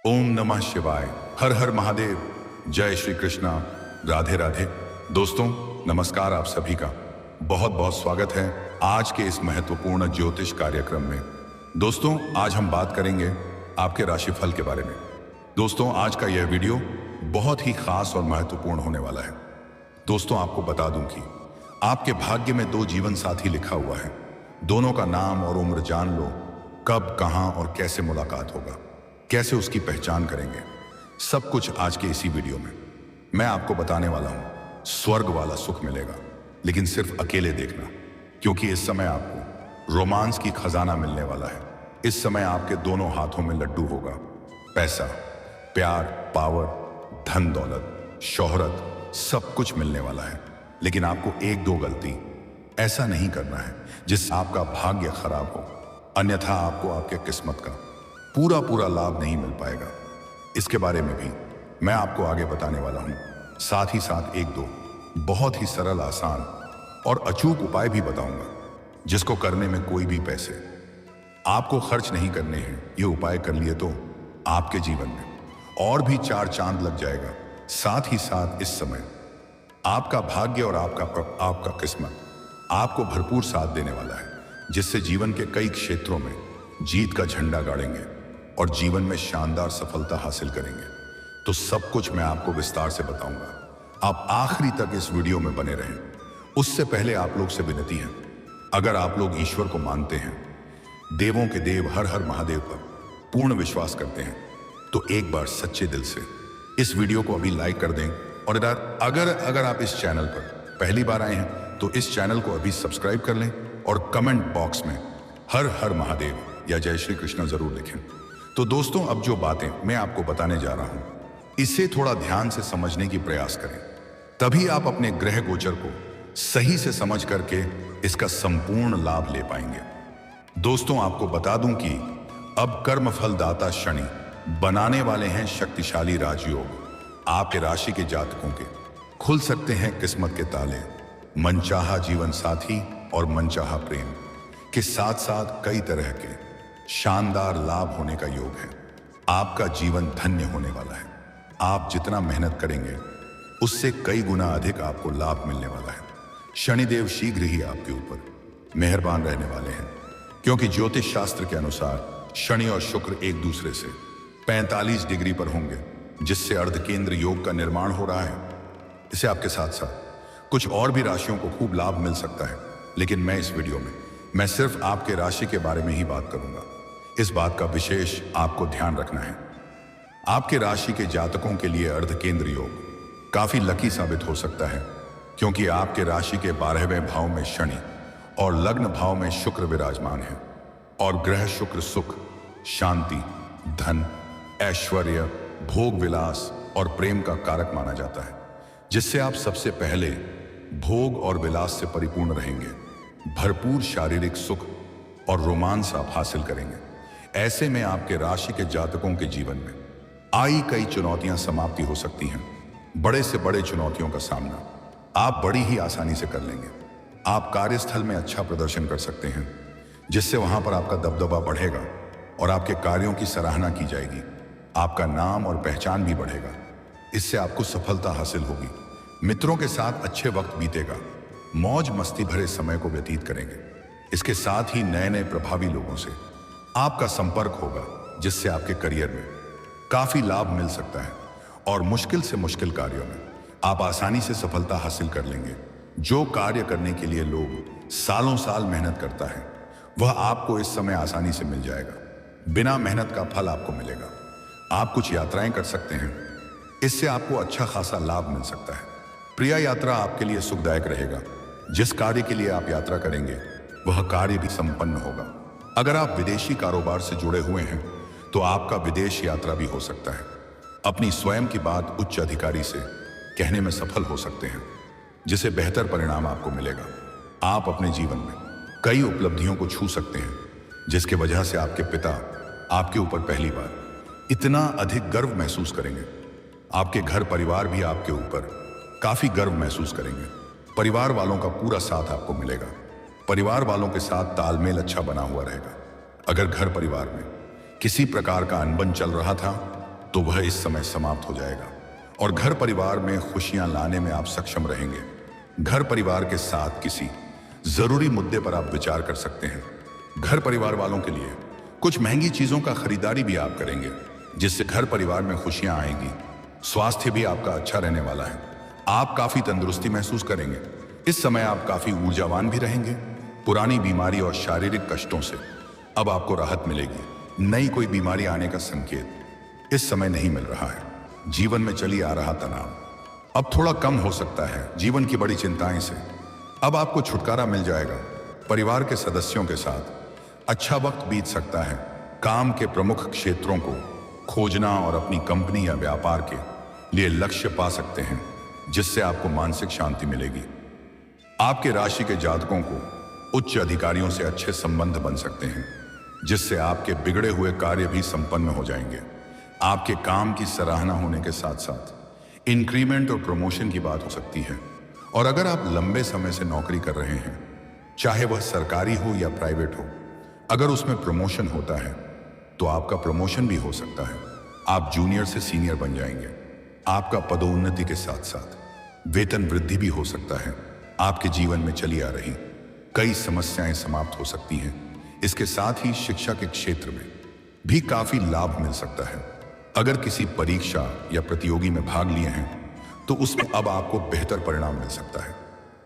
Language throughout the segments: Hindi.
ओम नमः शिवाय। हर हर महादेव। जय श्री कृष्णा। राधे राधे। दोस्तों नमस्कार, आप सभी का बहुत बहुत स्वागत है आज के इस महत्वपूर्ण ज्योतिष कार्यक्रम में। दोस्तों आज हम बात करेंगे आपके राशिफल के बारे में। दोस्तों आज का यह वीडियो बहुत ही खास और महत्वपूर्ण होने वाला है। दोस्तों आपको बता दूं कि आपके भाग्य में दो जीवन साथी लिखा हुआ है। दोनों का नाम और उम्र जान लो, कब कहां और कैसे मुलाकात होगा, कैसे उसकी पहचान करेंगे, सब कुछ आज के इसी वीडियो में मैं आपको बताने वाला हूं। स्वर्ग वाला सुख मिलेगा, लेकिन सिर्फ अकेले देखना, क्योंकि इस समय आपको रोमांस की खजाना मिलने वाला है। इस समय आपके दोनों हाथों में लड्डू होगा। पैसा, प्यार, पावर, धन दौलत, शोहरत, सब कुछ मिलने वाला है। लेकिन आपको एक दो गलती ऐसा नहीं करना है जिससे आपका भाग्य खराब हो, अन्यथा आपको आपके किस्मत का पूरा लाभ नहीं मिल पाएगा। इसके बारे में भी मैं आपको आगे बताने वाला हूं। साथ ही साथ एक दो बहुत ही सरल, आसान और अचूक उपाय भी बताऊंगा, जिसको करने में कोई भी पैसे आपको खर्च नहीं करने हैं। ये उपाय कर लिए तो आपके जीवन में और भी चार चांद लग जाएगा। साथ ही साथ इस समय आपका भाग्य और आपका किस्मत आपको भरपूर साथ देने वाला है, जिससे जीवन के कई क्षेत्रों में जीत का झंडा गाड़ेंगे और जीवन में शानदार सफलता हासिल करेंगे। तो सब कुछ मैं आपको विस्तार से बताऊंगा। आप आखिरी तक इस वीडियो में बने रहें। उससे पहले आप लोग से विनती है, अगर आप लोग ईश्वर को मानते हैं, देवों के देव हर हर महादेव पर पूर्ण विश्वास करते हैं, तो एक बार सच्चे दिल से इस वीडियो को अभी लाइक कर दें। और अगर आप इस चैनल पर पहली बार आए हैं तो इस चैनल को अभी सब्सक्राइब कर लें और कमेंट बॉक्स में हर हर महादेव या जय श्री कृष्ण जरूर लिखें। तो दोस्तों अब जो बातें मैं आपको बताने जा रहा हूं, इसे थोड़ा ध्यान से समझने की प्रयास करें, तभी आप अपने ग्रह गोचर को सही से समझ करके इसका संपूर्ण लाभ ले पाएंगे। दोस्तों आपको बता दूं कि अब कर्मफल दाता शनि बनाने वाले हैं शक्तिशाली राजयोग। आपके राशि के जातकों के खुल सकते हैं किस्मत के ताले। मनचाहा जीवन साथी और मनचाहा प्रेम के साथ साथ कई तरह के शानदार लाभ होने का योग है। आपका जीवन धन्य होने वाला है। आप जितना मेहनत करेंगे उससे कई गुना अधिक आपको लाभ मिलने वाला है। शनिदेव शीघ्र ही आपके ऊपर मेहरबान रहने वाले हैं, क्योंकि ज्योतिष शास्त्र के अनुसार शनि और शुक्र एक दूसरे से 45 डिग्री पर होंगे, जिससे अर्धकेंद्र योग का निर्माण हो रहा है। इसे आपके साथ साथ कुछ और भी राशियों को खूब लाभ मिल सकता है, लेकिन मैं इस वीडियो में मैं सिर्फ आपके राशि के बारे में ही बात करूंगा। इस बात का विशेष आपको ध्यान रखना है। आपके राशि के जातकों के लिए अर्धकेंद्र योग काफी लकी साबित हो सकता है, क्योंकि आपके राशि के 12वें भाव में शनि और लग्न भाव में शुक्र विराजमान है। और ग्रह शुक्र सुख, शांति, धन, ऐश्वर्य, भोग विलास और प्रेम का कारक माना जाता है, जिससे आप सबसे पहले भोग और विलास से परिपूर्ण रहेंगे। भरपूर शारीरिक सुख और रोमांस आप हासिल करेंगे। ऐसे में आपके राशि के जातकों के जीवन में आई कई चुनौतियां समाप्ति हो सकती हैं। बड़े से बड़े चुनौतियों का सामना आप बड़ी ही आसानी से कर लेंगे। आप कार्यस्थल में अच्छा प्रदर्शन कर सकते हैं, जिससे वहां पर आपका दबदबा बढ़ेगा और आपके कार्यों की सराहना की जाएगी। आपका नाम और पहचान भी बढ़ेगा। इससे आपको सफलता हासिल होगी। मित्रों के साथ अच्छे वक्त बीतेगा। मौज मस्ती भरे समय को व्यतीत करेंगे। इसके साथ ही नए नए प्रभावी लोगों से आपका संपर्क होगा, जिससे आपके करियर में काफी लाभ मिल सकता है और मुश्किल से मुश्किल कार्यों में आप आसानी से सफलता हासिल कर लेंगे। जो कार्य करने के लिए लोग सालों साल मेहनत करता है, वह आपको इस समय आसानी से मिल जाएगा। बिना मेहनत का फल आपको मिलेगा। आप कुछ यात्राएं कर सकते हैं, इससे आपको अच्छा खासा लाभ मिल सकता है। प्रिय यात्रा आपके लिए सुखदायक रहेगा। जिस कार्य के लिए आप यात्रा करेंगे वह कार्य भी संपन्न होगा। अगर आप विदेशी कारोबार से जुड़े हुए हैं तो आपका विदेश यात्रा भी हो सकता है। अपनी स्वयं की बात उच्च अधिकारी से कहने में सफल हो सकते हैं, जिससे बेहतर परिणाम आपको मिलेगा। आप अपने जीवन में कई उपलब्धियों को छू सकते हैं, जिसके वजह से आपके पिता आपके ऊपर पहली बार इतना अधिक गर्व महसूस करेंगे। आपके घर परिवार भी आपके ऊपर काफी गर्व महसूस करेंगे। परिवार वालों का पूरा साथ आपको मिलेगा। परिवार वालों के साथ तालमेल अच्छा बना हुआ रहेगा। अगर घर परिवार में किसी प्रकार का अनबन चल रहा था तो वह इस समय समाप्त हो जाएगा और घर परिवार में खुशियां लाने में आप सक्षम रहेंगे। घर परिवार के साथ किसी जरूरी मुद्दे पर आप विचार कर सकते हैं। घर परिवार वालों के लिए कुछ महंगी चीजों का खरीदारी भी आप करेंगे, जिससे घर परिवार में खुशियां आएंगी। स्वास्थ्य भी आपका अच्छा रहने वाला है। आप काफी तंदुरुस्ती महसूस करेंगे। इस समय आप काफी ऊर्जावान भी रहेंगे। पुरानी बीमारी और शारीरिक कष्टों से अब आपको राहत मिलेगी। नई कोई बीमारी आने का संकेत इस समय नहीं मिल रहा है। जीवन में चली आ रहा तनाव अब थोड़ा कम हो सकता है। जीवन की बड़ी चिंताएं से अब आपको छुटकारा मिल जाएगा। परिवार के सदस्यों के साथ अच्छा वक्त बीत सकता है। काम के प्रमुख क्षेत्रों को खोजना और अपनी कंपनी या व्यापार के लिए लक्ष्य पा सकते हैं, जिससे आपको मानसिक शांति मिलेगी। आपके राशि के जातकों को उच्च अधिकारियों से अच्छे संबंध बन सकते हैं, जिससे आपके बिगड़े हुए कार्य भी संपन्न हो जाएंगे। आपके काम की सराहना होने के साथ साथ इंक्रीमेंट और प्रमोशन की बात हो सकती है। और अगर आप लंबे समय से नौकरी कर रहे हैं, चाहे वह सरकारी हो या प्राइवेट हो, अगर उसमें प्रमोशन होता है तो आपका प्रमोशन भी हो सकता है। आप जूनियर से सीनियर बन जाएंगे। आपका पदोन्नति के साथ साथ वेतन वृद्धि भी हो सकता है। आपके जीवन में चली आ रही कई समस्याएं समाप्त हो सकती हैं। इसके साथ ही शिक्षा के क्षेत्र में भी काफी लाभ मिल सकता है। अगर किसी परीक्षा या प्रतियोगी में भाग लिए हैं तो उसमें अब आपको बेहतर परिणाम मिल सकता है।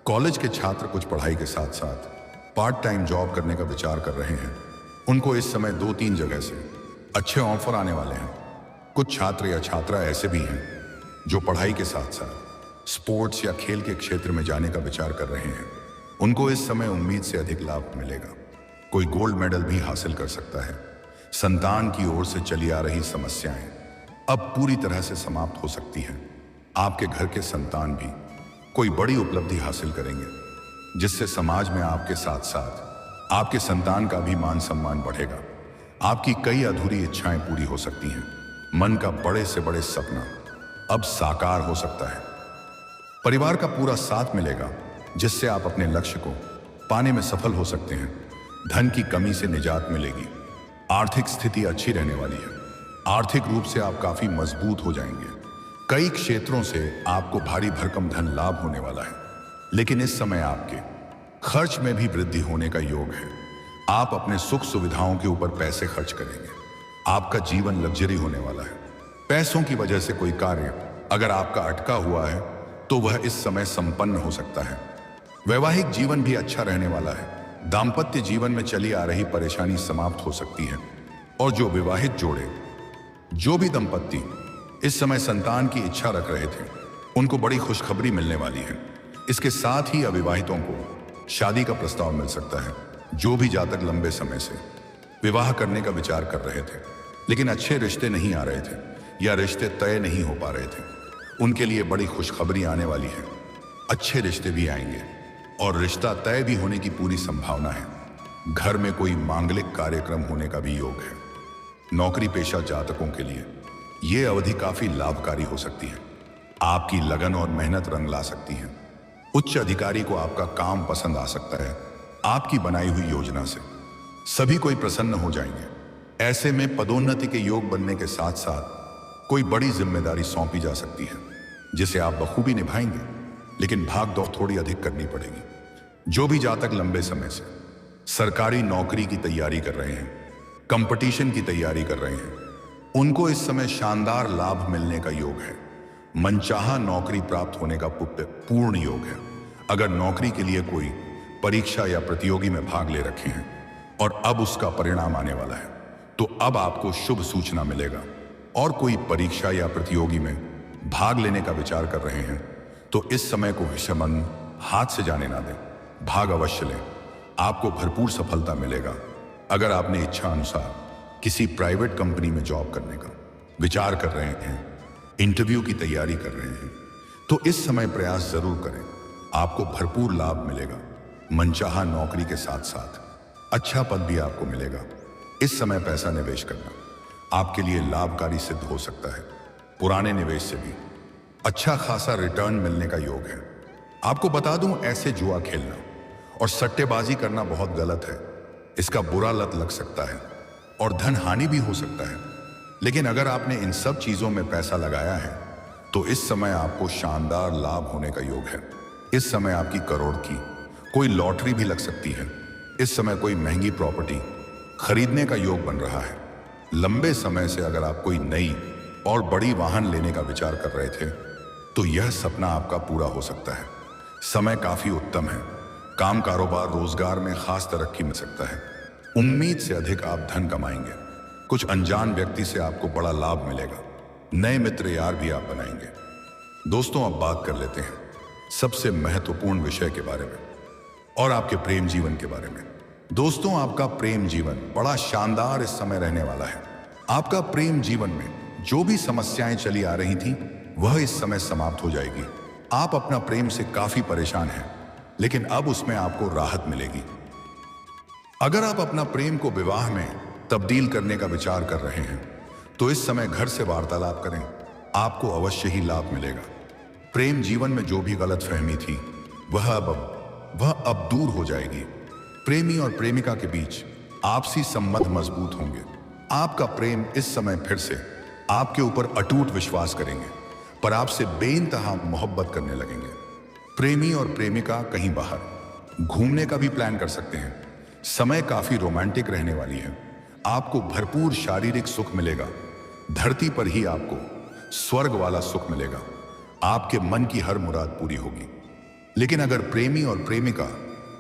कॉलेज के छात्र कुछ पढ़ाई के साथ साथ पार्ट टाइम जॉब करने का विचार कर रहे हैं। उनको इस समय 2-3 जगह से अच्छे ऑफर आने वाले हैं। कुछ छात्र या छात्रा ऐसे भी हैं जो पढ़ाई के साथ साथ स्पोर्ट्स या खेल के क्षेत्र में जाने का विचार कर रहे हैं। उनको इस समय उम्मीद से अधिक लाभ मिलेगा। कोई गोल्ड मेडल भी हासिल कर सकता है। संतान की ओर से चली आ रही समस्याएं अब पूरी तरह से समाप्त हो सकती हैं। आपके घर के संतान भी कोई बड़ी उपलब्धि हासिल करेंगे, जिससे समाज में आपके साथ साथ आपके संतान का भी मान सम्मान बढ़ेगा। आपकी कई अधूरी इच्छाएं पूरी हो सकती हैं। मन का बड़े से बड़े सपना अब साकार हो सकता है। परिवार का पूरा साथ मिलेगा, जिससे आप अपने लक्ष्य को पाने में सफल हो सकते हैं। धन की कमी से निजात मिलेगी। आर्थिक स्थिति अच्छी रहने वाली है। आर्थिक रूप से आप काफी मजबूत हो जाएंगे। कई क्षेत्रों से आपको भारी भरकम धन लाभ होने वाला है, लेकिन इस समय आपके खर्च में भी वृद्धि होने का योग है। आप अपने सुख सुविधाओं के ऊपर पैसे खर्च करेंगे। आपका जीवन लग्जरी होने वाला है। पैसों की वजह से कोई कार्य अगर आपका अटका हुआ है तो वह इस समय संपन्न हो सकता है। वैवाहिक जीवन भी अच्छा रहने वाला है। दाम्पत्य जीवन में चली आ रही परेशानी समाप्त हो सकती है। और जो विवाहित जोड़े, जो भी दंपत्ति इस समय संतान की इच्छा रख रहे थे, उनको बड़ी खुशखबरी मिलने वाली है। इसके साथ ही अविवाहितों को शादी का प्रस्ताव मिल सकता है। जो भी जातक लंबे समय से विवाह करने का विचार कर रहे थे, लेकिन अच्छे रिश्ते नहीं आ रहे थे या रिश्ते तय नहीं हो पा रहे थे, उनके लिए बड़ी खुशखबरी आने वाली है। अच्छे रिश्ते भी आएंगे और रिश्ता तय भी होने की पूरी संभावना है। घर में कोई मांगलिक कार्यक्रम होने का भी योग है। नौकरी पेशा जातकों के लिए यह अवधि काफी लाभकारी हो सकती है। आपकी लगन और मेहनत रंग ला सकती है। उच्च अधिकारी को आपका काम पसंद आ सकता है। आपकी बनाई हुई योजना से सभी कोई प्रसन्न हो जाएंगे। ऐसे में पदोन्नति के योग बनने के साथ साथ कोई बड़ी जिम्मेदारी सौंपी जा सकती है, जिसे आप बखूबी निभाएंगे, लेकिन भाग दौड़ थोड़ी अधिक करनी पड़ेगी। जो भी जातक लंबे समय से सरकारी नौकरी की तैयारी कर रहे हैं, कंपटीशन की तैयारी कर रहे हैं, उनको इस समय शानदार लाभ मिलने का योग है। मनचाहा नौकरी प्राप्त होने का पूर्ण योग है। अगर नौकरी के लिए कोई परीक्षा या प्रतियोगी में भाग ले रखे हैं और अब उसका परिणाम आने वाला है, तो अब आपको शुभ सूचना मिलेगा। और कोई परीक्षा या प्रतियोगी में भाग लेने का विचार कर रहे हैं, तो इस समय को विषमन हाथ से जाने ना दें। भाग अवश्य लें। आपको भरपूर सफलता मिलेगा। अगर आपने इच्छा अनुसार किसी प्राइवेट कंपनी में जॉब करने का विचार कर रहे हैं, इंटरव्यू की तैयारी कर रहे हैं, तो इस समय प्रयास जरूर करें। आपको भरपूर लाभ मिलेगा। मनचाहा नौकरी के साथ साथ अच्छा पद भी आपको मिलेगा। इस समय पैसा निवेश करना आपके लिए लाभकारी सिद्ध हो सकता है। पुराने निवेश से भी अच्छा खासा रिटर्न मिलने का योग है। आपको बता दूं, ऐसे जुआ खेलना और सट्टेबाजी करना बहुत गलत है। इसका बुरा लत लग सकता है और धन हानि भी हो सकता है। लेकिन अगर आपने इन सब चीजों में पैसा लगाया है तो इस समय आपको शानदार लाभ होने का योग है। इस समय आपकी करोड़ की कोई लॉटरी भी लग सकती है। इस समय कोई महंगी प्रॉपर्टी खरीदने का योग बन रहा है। लंबे समय से अगर आप कोई नई और बड़ी वाहन लेने का विचार कर रहे थे तो यह सपना आपका पूरा हो सकता है। समय काफी उत्तम है। काम, कारोबार, रोजगार में खास तरक्की मिल सकता है। उम्मीद से अधिक आप धन कमाएंगे। कुछ अनजान व्यक्ति से आपको बड़ा लाभ मिलेगा। नए मित्र यार भी आप बनाएंगे। दोस्तों, अब बात कर लेते हैं सबसे महत्वपूर्ण विषय के बारे में और आपके प्रेम जीवन के बारे में। दोस्तों, आपका प्रेम जीवन बड़ा शानदार इस समय रहने वाला है। आपका प्रेम जीवन में जो भी समस्याएं चली आ रही थी वह इस समय समाप्त हो जाएगी। आप अपना प्रेम से काफी परेशान हैं, लेकिन अब उसमें आपको राहत मिलेगी। अगर आप अपना प्रेम को विवाह में तब्दील करने का विचार कर रहे हैं तो इस समय घर से वार्तालाप करें। आपको अवश्य ही लाभ मिलेगा। प्रेम जीवन में जो भी गलतफहमी थी वह अब दूर हो जाएगी। प्रेमी और प्रेमिका के बीच आपसी संबंध मजबूत होंगे। आपका प्रेम इस समय फिर से आपके ऊपर अटूट विश्वास करेंगे, पर आपसे बेइंतहा मोहब्बत करने लगेंगे। प्रेमी और प्रेमिका कहीं बाहर घूमने का भी प्लान कर सकते हैं। समय काफी रोमांटिक रहने वाली है। आपको भरपूर शारीरिक सुख मिलेगा। धरती पर ही आपको स्वर्ग वाला सुख मिलेगा। आपके मन की हर मुराद पूरी होगी। लेकिन अगर प्रेमी और प्रेमिका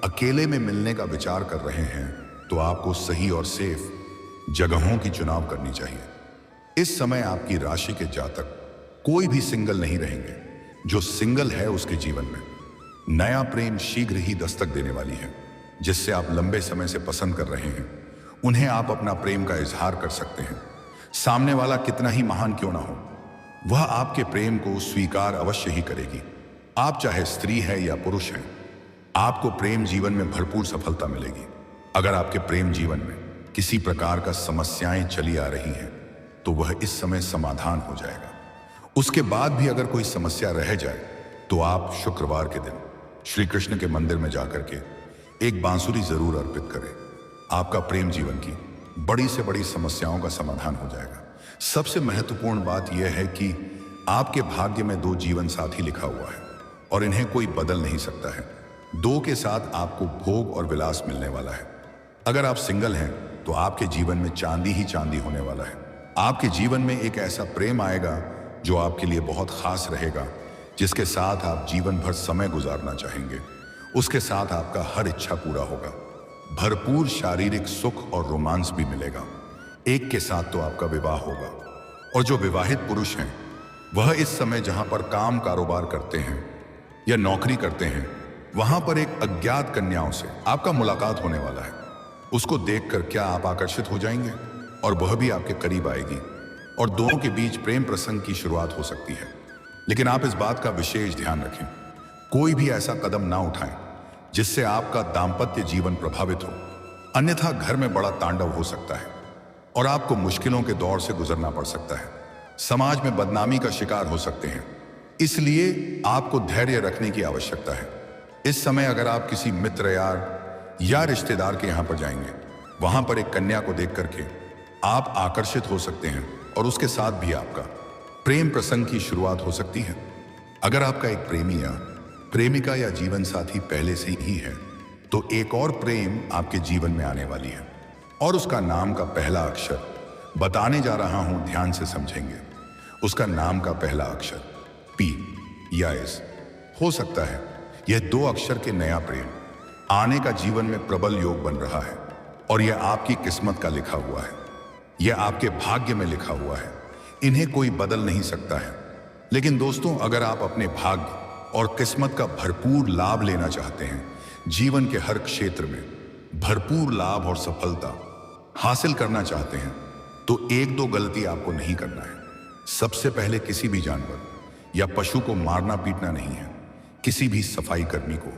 अकेले में मिलने का विचार कर रहे हैं तो आपको सही और सेफ जगहों की चुनाव करनी चाहिए। इस समय आपकी राशि के जातक कोई भी सिंगल नहीं रहेंगे। जो सिंगल है उसके जीवन में नया प्रेम शीघ्र ही दस्तक देने वाली है। जिससे आप लंबे समय से पसंद कर रहे हैं उन्हें आप अपना प्रेम का इजहार कर सकते हैं। सामने वाला कितना ही महान क्यों ना हो, वह आपके प्रेम को स्वीकार अवश्य ही करेगी। आप चाहे स्त्री है या पुरुष हैं, आपको प्रेम जीवन में भरपूर सफलता मिलेगी। अगर आपके प्रेम जीवन में किसी प्रकार का समस्याएं चली आ रही हैं तो वह इस समय समाधान हो जाएगा। उसके बाद भी अगर कोई समस्या रह जाए तो आप शुक्रवार के दिन श्री कृष्ण के मंदिर में जाकर के एक बांसुरी जरूर अर्पित करें। आपका प्रेम जीवन की बड़ी से बड़ी समस्याओं का समाधान हो जाएगा। सबसे महत्वपूर्ण बात यह है कि आपके भाग्य में 2 जीवन साथी लिखा हुआ है और इन्हें कोई बदल नहीं सकता है। 2 के साथ आपको भोग और विलास मिलने वाला है। अगर आप सिंगल हैं तो आपके जीवन में चांदी ही चांदी होने वाला है। आपके जीवन में एक ऐसा प्रेम आएगा जो आपके लिए बहुत खास रहेगा, जिसके साथ आप जीवन भर समय गुजारना चाहेंगे। उसके साथ आपका हर इच्छा पूरा होगा। भरपूर शारीरिक सुख और रोमांस भी मिलेगा। एक के साथ तो आपका विवाह होगा। और जो विवाहित पुरुष हैं वह इस समय जहां पर काम कारोबार करते हैं या नौकरी करते हैं वहां पर एक अज्ञात कन्याओं से आपका मुलाकात होने वाला है। उसको देखकर क्या आप आकर्षित हो जाएंगे और वह भी आपके करीब आएगी और दोनों के बीच प्रेम प्रसंग की शुरुआत हो सकती है। लेकिन आप इस बात का विशेष ध्यान रखें, कोई भी ऐसा कदम ना उठाएं जिससे आपका दाम्पत्य जीवन प्रभावित हो, अन्यथा घर में बड़ा तांडव हो सकता है और आपको मुश्किलों के दौर से गुजरना पड़ सकता है। समाज में बदनामी का शिकार हो सकते हैं। इसलिए आपको धैर्य रखने की आवश्यकता है। इस समय अगर आप किसी मित्र यार या रिश्तेदार के यहां पर जाएंगे, वहां पर एक कन्या को देख करके आप आकर्षित हो सकते हैं और उसके साथ भी आपका प्रेम प्रसंग की शुरुआत हो सकती है। अगर आपका एक प्रेमी या प्रेमिका या जीवन साथी पहले से ही है तो एक और प्रेम आपके जीवन में आने वाली है और उसका नाम का पहला अक्षर बताने जा रहा हूं, ध्यान से समझेंगे। उसका नाम का पहला अक्षर पी या एस हो सकता है। यह 2 अक्षर के नया प्रेम आने का जीवन में प्रबल योग बन रहा है और यह आपकी किस्मत का लिखा हुआ है। यह आपके भाग्य में लिखा हुआ है। इन्हें कोई बदल नहीं सकता है। लेकिन दोस्तों, अगर आप अपने भाग्य और किस्मत का भरपूर लाभ लेना चाहते हैं, जीवन के हर क्षेत्र में भरपूर लाभ और सफलता हासिल करना चाहते हैं, तो 1-2 गलती आपको नहीं करना है। सबसे पहले किसी भी जानवर या पशु को मारना पीटना नहीं है। किसी भी सफाई कर्मी को,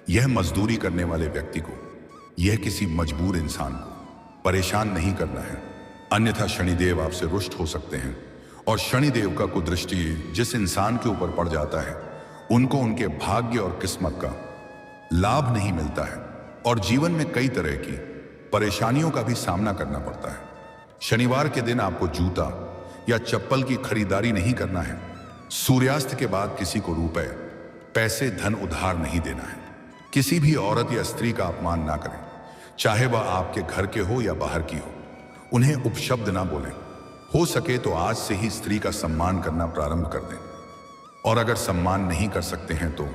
यह मजदूरी करने वाले व्यक्ति को, यह किसी मजबूर इंसान को परेशान नहीं करना है, अन्यथा शनिदेव आपसे रुष्ट हो सकते हैं। और शनिदेव का कुदृष्टि जिस इंसान के ऊपर पड़ जाता है उनको उनके भाग्य और किस्मत का लाभ नहीं मिलता है और जीवन में कई तरह की परेशानियों का भी सामना करना पड़ता है। शनिवार के दिन आपको जूता या चप्पल की खरीदारी नहीं करना है। सूर्यास्त के बाद किसी को रुपए, पैसे, धन उधार नहीं देना है। किसी भी औरत या स्त्री का अपमान ना करें, चाहे वह आपके घर के हो या बाहर की हो। उन्हें उपशब्द ना बोलें। हो सके तो आज से ही स्त्री का सम्मान करना प्रारंभ कर दें। और अगर सम्मान नहीं कर सकते हैं तो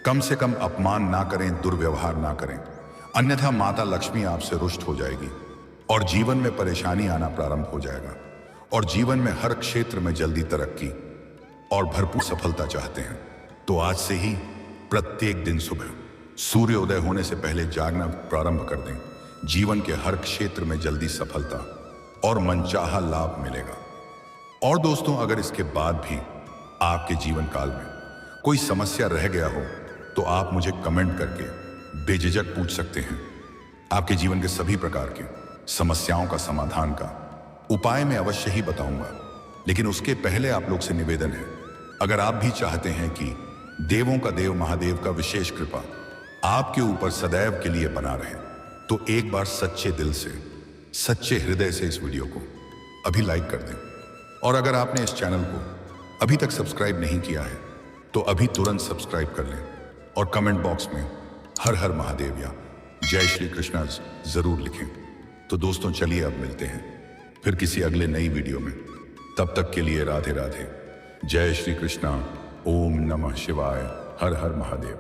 कम से कम अपमान ना करें, दुर्व्यवहार ना करें, अन्यथा माता लक्ष्मी आपसे रुष्ट हो जाएगी और जीवन में परेशानी आना प्रारंभ हो जाएगा। और जीवन में हर क्षेत्र में जल्दी तरक्की और भरपूर सफलता चाहते हैं तो आज से ही प्रत्येक दिन सुबह सूर्योदय होने से पहले जागना प्रारंभ कर दें। जीवन के हर क्षेत्र में जल्दी सफलता और मनचाहा लाभ मिलेगा। और दोस्तों, अगर इसके बाद भी आपके जीवन काल में कोई समस्या रह गया हो तो आप मुझे कमेंट करके बेझिझक पूछ सकते हैं। आपके जीवन के सभी प्रकार के समस्याओं का समाधान का उपाय मैं अवश्य ही बताऊंगा। लेकिन उसके पहले आप लोग से निवेदन है, अगर आप भी चाहते हैं कि देवों का देव महादेव का विशेष कृपा आपके ऊपर सदैव के लिए बना रहे, तो एक बार सच्चे दिल से, सच्चे हृदय से इस वीडियो को अभी लाइक कर दें। और अगर आपने इस चैनल को अभी तक सब्सक्राइब नहीं किया है तो अभी तुरंत सब्सक्राइब कर लें और कमेंट बॉक्स में हर हर महादेव या जय श्री कृष्णा जरूर लिखें। तो दोस्तों, चलिए अब मिलते हैं फिर किसी अगले नई वीडियो में। तब तक के लिए राधे राधे, जय श्री कृष्णा, ओम नमः शिवाय, हर हर महादेव।